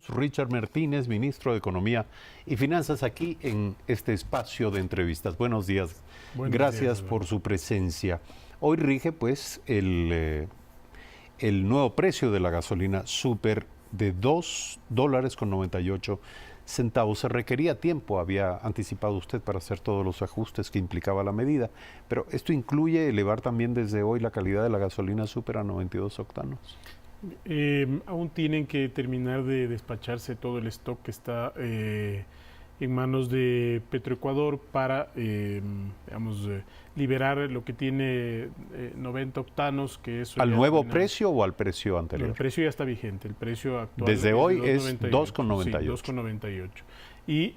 Richard Martínez, ministro de Economía y Finanzas, aquí en este espacio de entrevistas. Buenos días. Gracias por su presencia. Hoy rige pues el nuevo precio de la gasolina súper de $2.98. Se requería tiempo, había anticipado usted, para hacer todos los ajustes que implicaba la medida, pero esto incluye elevar también desde hoy la calidad de la gasolina súper a 92 octanos. Aún tienen que terminar de despacharse todo el stock que está en manos de Petroecuador para liberar lo que tiene 90 octanos, que es ¿Al nuevo precio o al precio anterior? No, el precio ya está vigente, el precio actual desde hoy es 2,98. Sí, 2,98. Y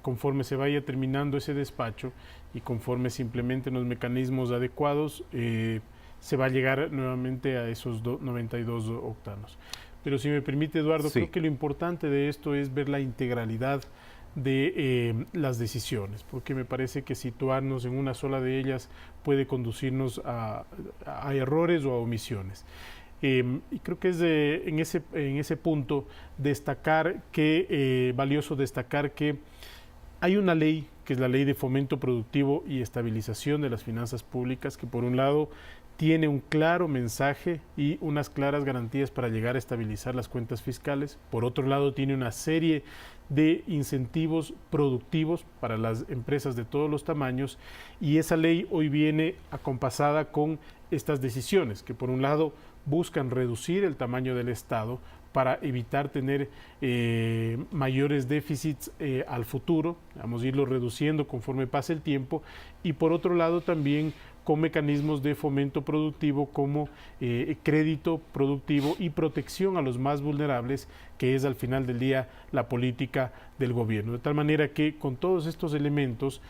conforme se vaya terminando ese despacho y conforme se implementen los mecanismos adecuados, se va a llegar nuevamente a esos 92 octanos. Pero si me permite, Eduardo, creo que lo importante de esto es ver la integralidad de las decisiones, porque me parece que situarnos en una sola de ellas puede conducirnos a errores o a omisiones. Y creo que es en ese punto valioso destacar que hay una ley, que es la Ley de Fomento Productivo y Estabilización de las Finanzas Públicas, que por un lado tiene un claro mensaje y unas claras garantías para llegar a estabilizar las cuentas fiscales. Por otro lado, tiene una serie de incentivos productivos para las empresas de todos los tamaños, y esa ley hoy viene acompasada con estas decisiones que, por un lado, buscan reducir el tamaño del Estado para evitar tener mayores déficits al futuro, vamos a irlo reduciendo conforme pase el tiempo, y por otro lado también con mecanismos de fomento productivo como crédito productivo y protección a los más vulnerables, que es al final del día la política del gobierno. De tal manera que con todos estos elementos,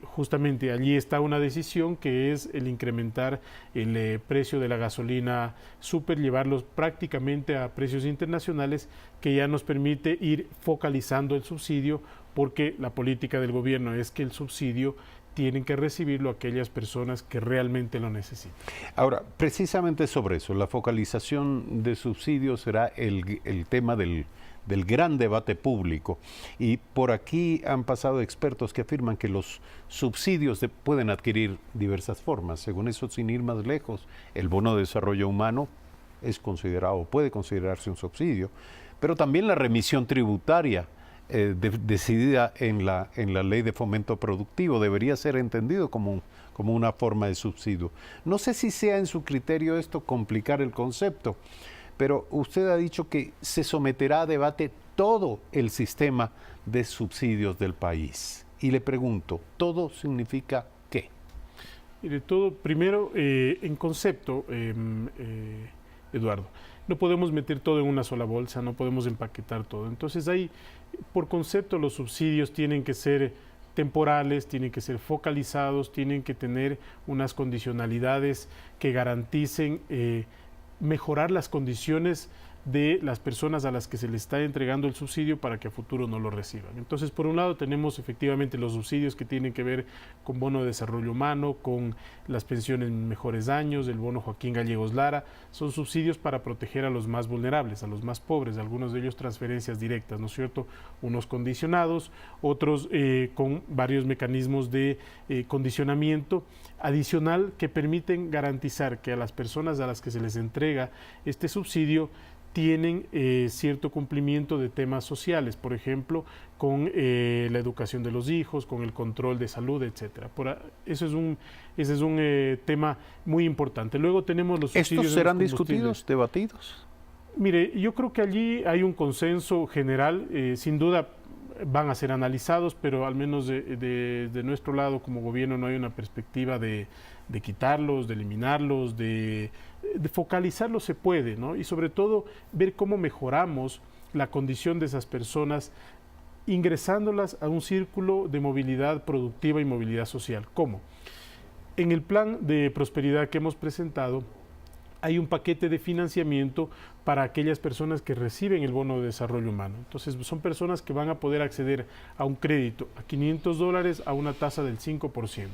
justamente allí está una decisión, que es el incrementar el precio de la gasolina súper, llevarlos prácticamente a precios internacionales, que ya nos permite ir focalizando el subsidio, porque la política del gobierno es que el subsidio tienen que recibirlo aquellas personas que realmente lo necesitan. Ahora, precisamente sobre eso, la focalización de subsidios será el tema del gran debate público. Y por aquí han pasado expertos que afirman que los subsidios pueden adquirir diversas formas. Según eso, sin ir más lejos, el bono de desarrollo humano puede considerarse un subsidio, pero también la remisión tributaria decidida en la Ley de Fomento Productivo debería ser entendido como una forma de subsidio. No sé si sea en su criterio esto complicar el concepto, pero usted ha dicho que se someterá a debate todo el sistema de subsidios del país. Y le pregunto, ¿todo significa qué? De todo, primero, en concepto, Eduardo, no podemos meter todo en una sola bolsa, no podemos empaquetar todo. Entonces por concepto, los subsidios tienen que ser temporales, tienen que ser focalizados, tienen que tener unas condicionalidades que garanticen mejorar las condiciones de las personas a las que se les está entregando el subsidio para que a futuro no lo reciban. Entonces, por un lado tenemos efectivamente los subsidios que tienen que ver con bono de desarrollo humano, con las pensiones en mejores años, el bono Joaquín Gallegos Lara. Son subsidios para proteger a los más vulnerables, a los más pobres, algunos de ellos transferencias directas, ¿no es cierto? Unos condicionados, otros con varios mecanismos de condicionamiento adicional que permiten garantizar que a las personas a las que se les entrega este subsidio tienen cierto cumplimiento de temas sociales, por ejemplo, con la educación de los hijos, con el control de salud, etcétera. Ese es un tema muy importante. Luego tenemos los subsidios. ¿Estos serán discutidos, debatidos? Mire, yo creo que allí hay un consenso general, sin duda van a ser analizados, pero al menos de nuestro lado como gobierno no hay una perspectiva de quitarlos, de eliminarlos, de focalizarlos se puede, ¿no? Y sobre todo ver cómo mejoramos la condición de esas personas ingresándolas a un círculo de movilidad productiva y movilidad social. ¿Cómo? En el plan de prosperidad que hemos presentado, hay un paquete de financiamiento para aquellas personas que reciben el bono de desarrollo humano. Entonces, son personas que van a poder acceder a un crédito a $500 a una tasa del 5%.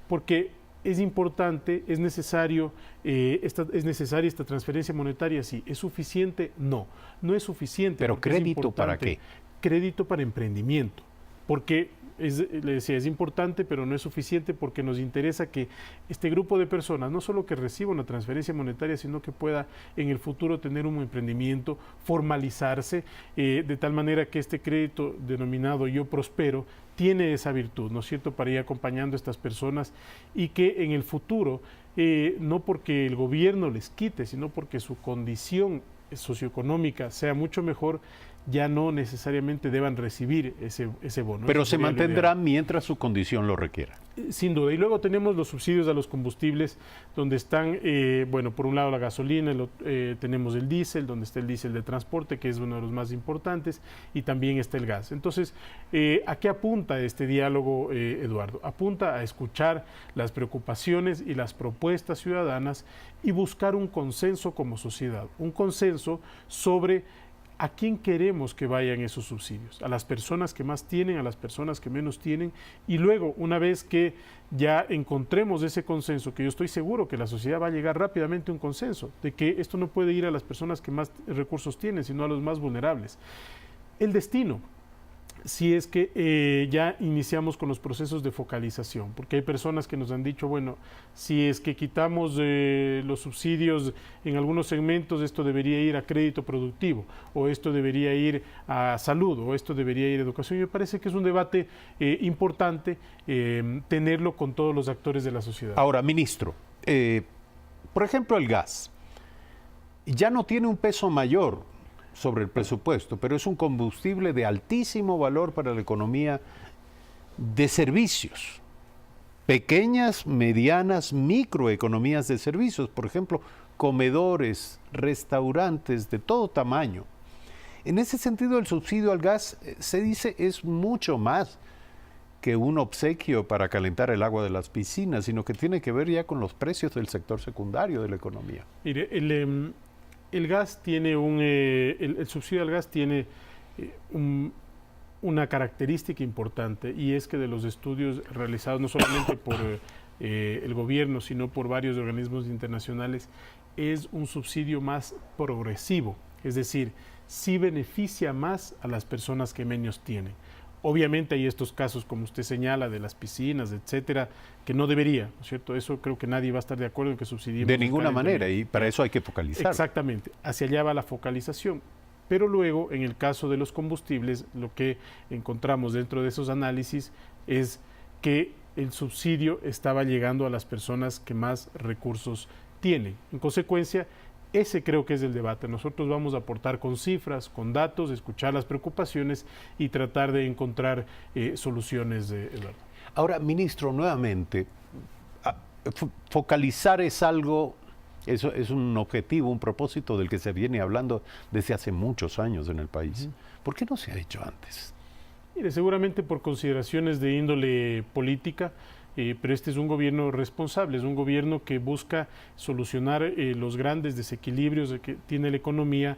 Porque ¿Es importante? ¿Es necesaria esta transferencia monetaria? Sí. ¿Es suficiente? No. No es suficiente. ¿Pero crédito para qué? Crédito para emprendimiento. Porque, le decía, es importante, pero no es suficiente porque nos interesa que este grupo de personas, no solo que reciba una transferencia monetaria, sino que pueda en el futuro tener un emprendimiento, formalizarse, de tal manera que este crédito denominado Yo Prospero tiene esa virtud, ¿no es cierto?, para ir acompañando a estas personas y que en el futuro, no porque el gobierno les quite, sino porque su condición socioeconómica sea mucho mejor, ya no necesariamente deban recibir ese bono. Pero se mantendrá mientras su condición lo requiera. Sin duda. Y luego tenemos los subsidios a los combustibles, donde están, bueno, por un lado la gasolina, tenemos el diésel, donde está el diésel de transporte, que es uno de los más importantes, y también está el gas. Entonces, ¿a qué apunta este diálogo, Eduardo? Apunta a escuchar las preocupaciones y las propuestas ciudadanas y buscar un consenso como sociedad, un consenso sobre ¿a quién queremos que vayan esos subsidios? A las personas que más tienen, a las personas que menos tienen. Y luego, una vez que ya encontremos ese consenso, que yo estoy seguro que la sociedad va a llegar rápidamente a un consenso, de que esto no puede ir a las personas que más recursos tienen, sino a los más vulnerables. El destino. Si es que ya iniciamos con los procesos de focalización, porque hay personas que nos han dicho, bueno, si es que quitamos los subsidios en algunos segmentos, esto debería ir a crédito productivo, o esto debería ir a salud, o esto debería ir a educación. Y me parece que es un debate importante tenerlo con todos los actores de la sociedad. Ahora, ministro, por ejemplo, el gas ya no tiene un peso mayor sobre el presupuesto, pero es un combustible de altísimo valor para la economía de servicios, pequeñas, medianas, microeconomías de servicios, por ejemplo, comedores, restaurantes de todo tamaño. En ese sentido, el subsidio al gas, se dice, es mucho más que un obsequio para calentar el agua de las piscinas, sino que tiene que ver ya con los precios del sector secundario de la economía. Mire, el gas tiene el subsidio al gas tiene una característica importante, y es que de los estudios realizados no solamente por el gobierno, sino por varios organismos internacionales, es un subsidio más progresivo, es decir, sí beneficia más a las personas que menos tienen. Obviamente hay estos casos, como usted señala, de las piscinas, etcétera, que no debería, ¿no es cierto? Eso creo que nadie va a estar de acuerdo en que subsidiemos. De ninguna manera, y para eso hay que focalizar. Exactamente, hacia allá va la focalización. Pero luego, en el caso de los combustibles, lo que encontramos dentro de esos análisis es que el subsidio estaba llegando a las personas que más recursos tienen. En consecuencia, ese creo que es el debate. Nosotros vamos a aportar con cifras, con datos, escuchar las preocupaciones y tratar de encontrar soluciones, Eduardo. Ahora, ministro, nuevamente, focalizar es algo, eso es un objetivo, un propósito del que se viene hablando desde hace muchos años en el país. ¿Por qué no se ha hecho antes? Mire, seguramente por consideraciones de índole política, pero este es un gobierno responsable, es un gobierno que busca solucionar los grandes desequilibrios que tiene la economía,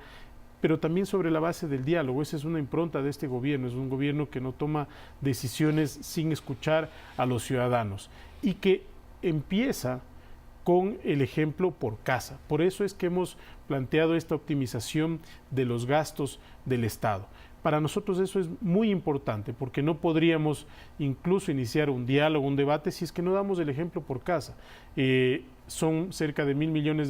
pero también sobre la base del diálogo. Esa es una impronta de este gobierno, es un gobierno que no toma decisiones sin escuchar a los ciudadanos y que empieza con el ejemplo por casa. Por eso es que hemos planteado esta optimización de los gastos del Estado. Para nosotros eso es muy importante, porque no podríamos incluso iniciar un diálogo, un debate, si es que no damos el ejemplo por casa. Son cerca de $1.000 millones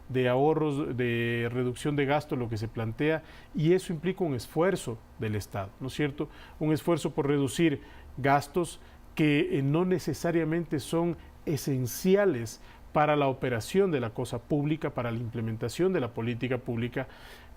de ahorros, de reducción de gasto, lo que se plantea, y eso implica un esfuerzo del Estado, ¿no es cierto? Un esfuerzo por reducir gastos que no necesariamente son esenciales para la operación de la cosa pública, para la implementación de la política pública,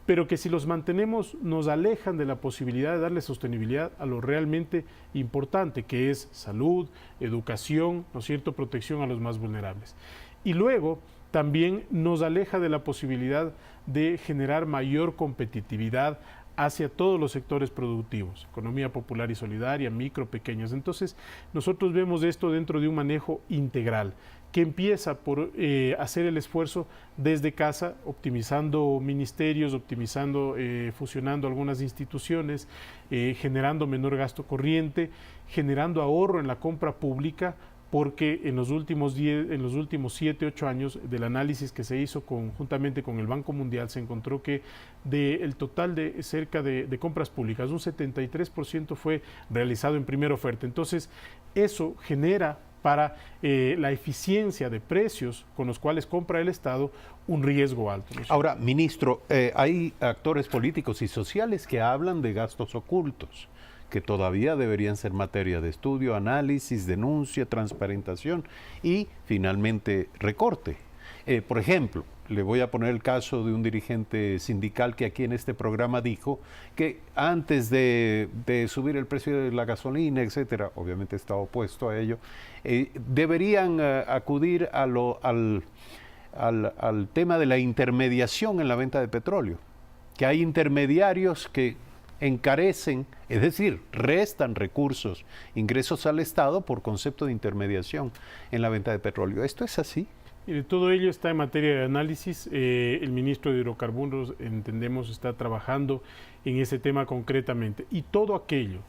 pero que si los mantenemos nos alejan de la posibilidad de darle sostenibilidad a lo realmente importante, que es salud, educación, ¿no es cierto?, protección a los más vulnerables. Y luego también nos aleja de la posibilidad de generar mayor competitividad hacia todos los sectores productivos, economía popular y solidaria, micro, pequeñas. Entonces, nosotros vemos esto dentro de un manejo integral, que empieza por hacer el esfuerzo desde casa, optimizando ministerios, fusionando algunas instituciones, generando menor gasto corriente, generando ahorro en la compra pública, porque en los últimos 7, 8 años del análisis que se hizo conjuntamente con el Banco Mundial, se encontró que del total de cerca de compras públicas, un 73% fue realizado en primera oferta. Entonces, eso genera para la eficiencia de precios con los cuales compra el Estado un riesgo alto, ¿no? Ahora, ministro, hay actores políticos y sociales que hablan de gastos ocultos, que todavía deberían ser materia de estudio, análisis, denuncia, transparentación y finalmente recorte. Por ejemplo, le voy a poner el caso de un dirigente sindical que aquí en este programa dijo que antes de subir el precio de la gasolina, etcétera, obviamente está opuesto a ello, deberían acudir al tema de la intermediación en la venta de petróleo, que hay intermediarios que encarecen, es decir, restan recursos, ingresos al Estado por concepto de intermediación en la venta de petróleo. ¿Esto es así? Y todo ello está en materia de análisis. El ministro de Hidrocarburos, entendemos, está trabajando en ese tema concretamente. Y todo aquello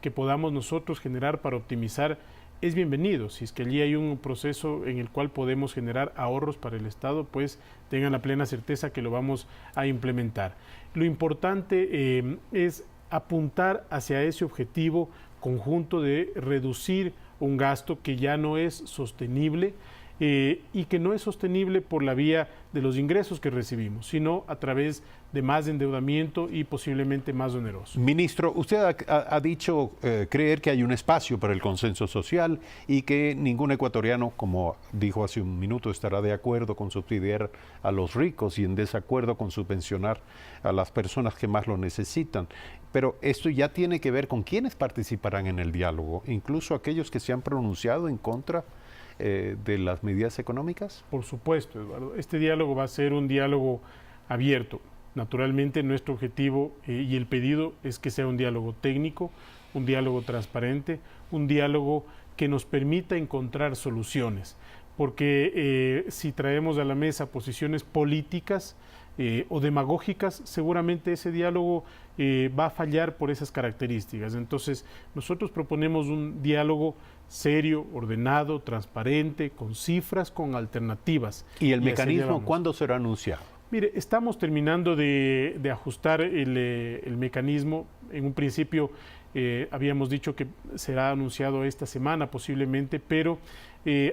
que podamos nosotros generar para optimizar es bienvenido. Si es que allí hay un proceso en el cual podemos generar ahorros para el Estado, pues tengan la plena certeza que lo vamos a implementar. Lo importante es apuntar hacia ese objetivo conjunto de reducir un gasto que ya no es sostenible y que no es sostenible por la vía de los ingresos que recibimos, sino a través de más endeudamiento y posiblemente más oneroso. Ministro, usted ha dicho creer que hay un espacio para el consenso social y que ningún ecuatoriano, como dijo hace un minuto, estará de acuerdo con subsidiar a los ricos y en desacuerdo con subvencionar a las personas que más lo necesitan. Pero esto ya tiene que ver con quiénes participarán en el diálogo, incluso aquellos que se han pronunciado en contra de las medidas económicas. Por supuesto, Eduardo. Este diálogo va a ser un diálogo abierto. Naturalmente, nuestro objetivo y el pedido es que sea un diálogo técnico, un diálogo transparente, un diálogo que nos permita encontrar soluciones. Porque si traemos a la mesa posiciones políticas o demagógicas, seguramente ese diálogo va a fallar por esas características. Entonces, nosotros proponemos un diálogo serio, ordenado, transparente, con cifras, con alternativas. ¿Y el mecanismo cuándo será anunciado? Mire, estamos terminando de ajustar el mecanismo. En un principio habíamos dicho que será anunciado esta semana posiblemente, pero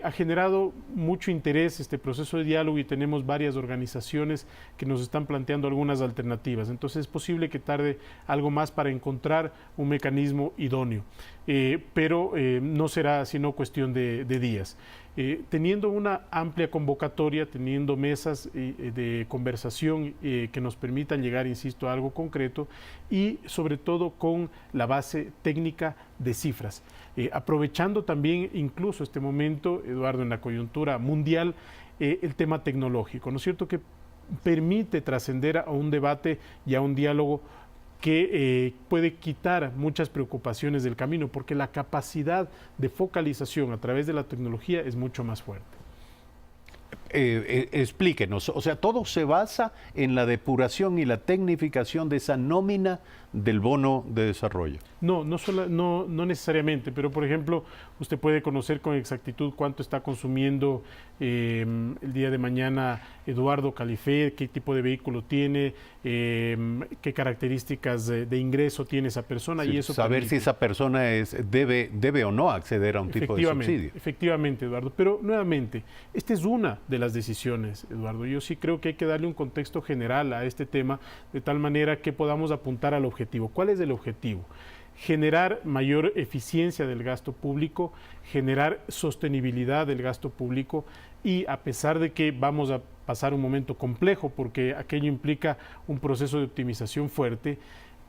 ha generado mucho interés este proceso de diálogo y tenemos varias organizaciones que nos están planteando algunas alternativas. Entonces es posible que tarde algo más para encontrar un mecanismo idóneo, pero no será sino cuestión de días. Teniendo una amplia convocatoria, teniendo mesas de conversación que nos permitan llegar, insisto, a algo concreto y sobre todo con la base técnica de cifras. Aprovechando también incluso este momento, Eduardo, en la coyuntura mundial, el tema tecnológico, ¿no es cierto?, que permite trascender a un debate y a un diálogo que puede quitar muchas preocupaciones del camino, porque la capacidad de focalización a través de la tecnología es mucho más fuerte. Explíquenos, o sea, todo se basa en la depuración y la tecnificación de esa nómina del bono de desarrollo. No necesariamente, pero por ejemplo, usted puede conocer con exactitud cuánto está consumiendo el día de mañana Eduardo Califé, qué tipo de vehículo tiene, qué características de ingreso tiene esa persona. Sí, y eso saber permite si esa persona debe o no acceder a un tipo de subsidio. Efectivamente, Eduardo, pero nuevamente, esta es una de las decisiones, Eduardo. Yo sí creo que hay que darle un contexto general a este tema, de tal manera que podamos apuntar al objetivo. ¿Cuál es el objetivo? Generar mayor eficiencia del gasto público, generar sostenibilidad del gasto público y a pesar de que vamos a pasar un momento complejo porque aquello implica un proceso de optimización fuerte,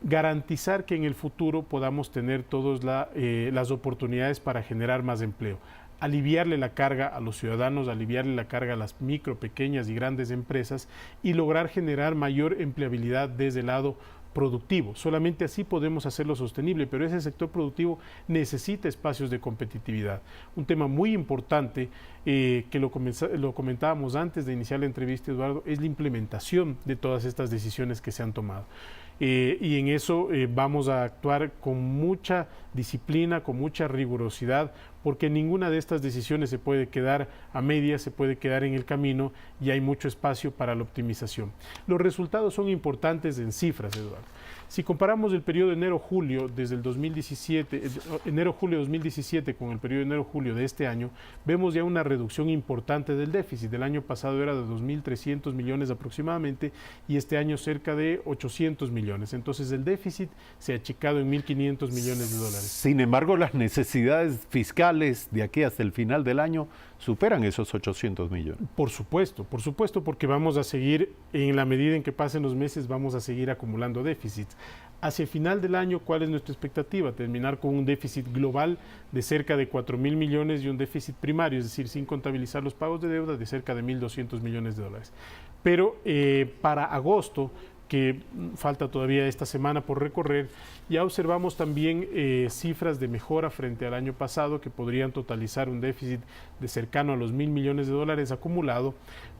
garantizar que en el futuro podamos tener todas las oportunidades para generar más empleo, aliviarle la carga a los ciudadanos, aliviarle la carga a las micro, pequeñas y grandes empresas y lograr generar mayor empleabilidad desde el lado productivo. Solamente así podemos hacerlo sostenible, pero ese sector productivo necesita espacios de competitividad. Un tema muy importante que lo comentábamos antes de iniciar la entrevista, Eduardo, es la implementación de todas estas decisiones que se han tomado. y en eso vamos a actuar con mucha disciplina, con mucha rigurosidad, porque ninguna de estas decisiones se puede quedar a medias, se puede quedar en el camino y hay mucho espacio para la optimización. Los resultados son importantes en cifras, Eduardo. Si comparamos el periodo enero-julio desde el 2017, enero-julio 2017 con el periodo enero-julio de este año, vemos ya una reducción importante del déficit. Del año pasado era de 2.300 millones aproximadamente y este año cerca de 800 millones. Entonces el déficit se ha achicado en 1.500 millones de dólares. Sin embargo, las necesidades fiscales de aquí hasta el final del año superan esos 800 millones. Por supuesto, porque vamos a seguir, en la medida en que pasen los meses, vamos a seguir acumulando déficits. Hacia el final del año, ¿cuál es nuestra expectativa? Terminar con un déficit global de cerca de 4.000 millones y un déficit primario, es decir, sin contabilizar los pagos de deuda, de cerca de 1.200 millones de dólares. Pero para agosto, que falta todavía esta semana por recorrer, ya observamos también cifras de mejora frente al año pasado que podrían totalizar un déficit de cercano a los 1.000 millones de dólares acumulado,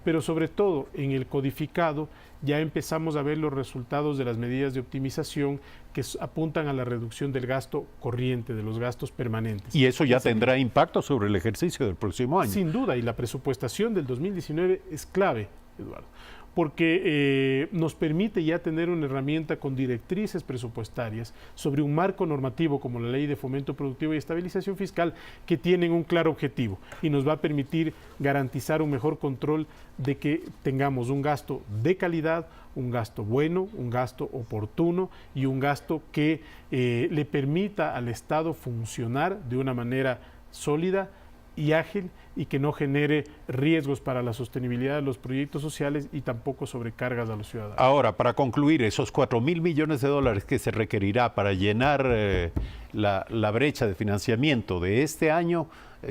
pero sobre todo en el codificado ya empezamos a ver los resultados de las medidas de optimización que apuntan a la reducción del gasto corriente, de los gastos permanentes. Y eso ya tendrá impacto sobre el ejercicio del próximo año. Sin duda, y la presupuestación del 2019 es clave, Eduardo, porque nos permite ya tener una herramienta con directrices presupuestarias sobre un marco normativo como la Ley de Fomento Productivo y Estabilización Fiscal que tienen un claro objetivo y nos va a permitir garantizar un mejor control de que tengamos un gasto de calidad, un gasto bueno, un gasto oportuno y un gasto que le permita al Estado funcionar de una manera sólida y ágil y que no genere riesgos para la sostenibilidad de los proyectos sociales y tampoco sobrecargas a los ciudadanos. Ahora, para concluir, esos 4.000 millones de dólares que se requerirá para llenar la brecha de financiamiento de este año,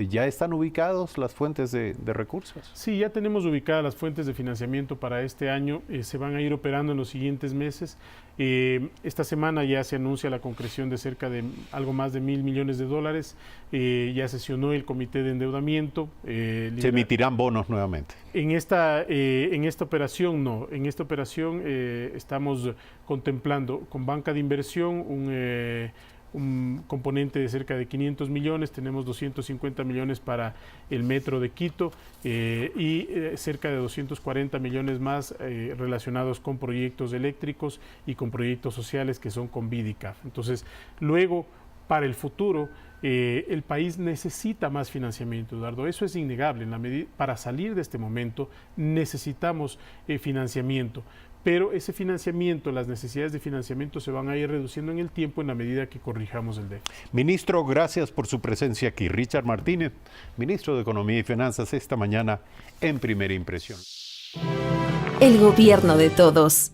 ¿ya están ubicados las fuentes de recursos? Sí, ya tenemos ubicadas las fuentes de financiamiento para este año, se van a ir operando en los siguientes meses. Esta semana ya se anuncia la concreción de cerca de algo más de 1.000 millones de dólares, ya sesionó el comité de endeudamiento. ¿Se emitirán bonos nuevamente? En esta operación no, en esta operación estamos contemplando con banca de inversión un componente de cerca de 500 millones, tenemos 250 millones para el metro de Quito y cerca de 240 millones más relacionados con proyectos eléctricos y con proyectos sociales que son con BIDICAF. Entonces, luego, para el futuro, el país necesita más financiamiento, Eduardo. Eso es innegable. Para salir de este momento necesitamos financiamiento. Pero ese financiamiento, las necesidades de financiamiento se van a ir reduciendo en el tiempo en la medida que corrijamos el déficit. Ministro, gracias por su presencia aquí. Richard Martínez, ministro de Economía y Finanzas, esta mañana en Primera Impresión. El gobierno de todos.